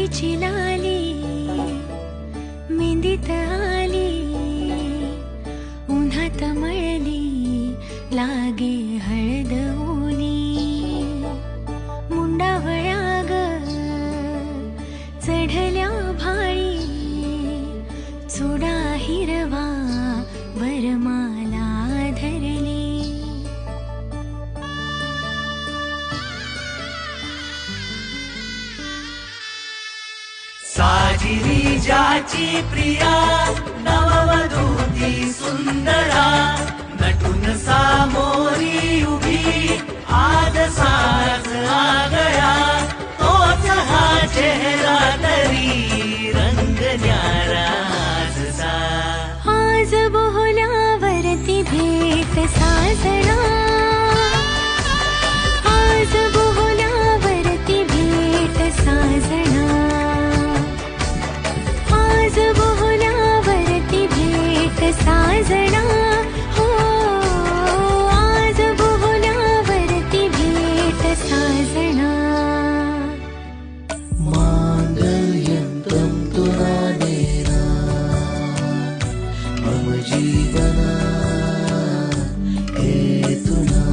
लालीची लाली मेहंदीत आली, उन्हात मळली लागे हळद ओली. मुंडावळ्या ग चढल्या भाळी, चुडा हिरवा वरमाला धरली. साजिरी ज्याची प्रिया, नववधूती सुंदरा, नटून सामोरी उभी, आज साज आगळा, तोच हा चेहरा तरी रंग न्यारा आजचा. आज बोहल्यावरती भेट साजना, आज बोहल्यावरती भेट साजना, आज बोहल्यावरती भेट साजना. हो आज बोहल्यावरती भेट साजना. मांगल्यं तुना नेना मम जीवना हेतुना,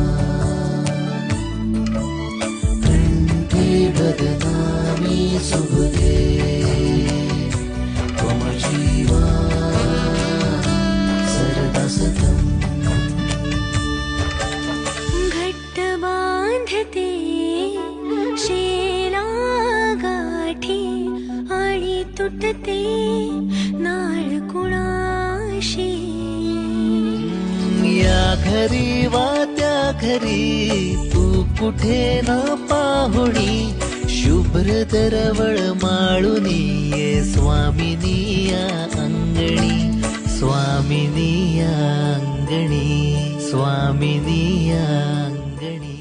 कंठी बदनामी शुभगे मम जीवा सरदा सतम. घट्ट बांधते शेला गाठी, आणि तुटते नाळ कुणाशी. या घरी वा त्या घरी तू कुठे न पाहुणी, शुभ्र दरवळ माळुनी ये स्वामिनी या अंगणी, स्वामिनी या अंगणी, स्वामिनी या अंगणी.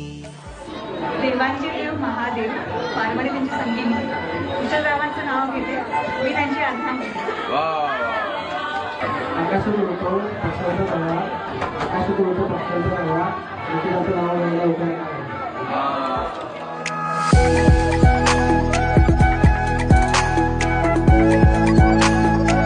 देवांचे देव महादेव पार्वती त्यांची संगीनी, विठ्ठलरावांचं नाव घेते मी त्यांची आज्ञा घेते. आकाशात पक्षांचा तळा, आकाशात पक्षांचा तळा, नाव घ्यायला उपाय.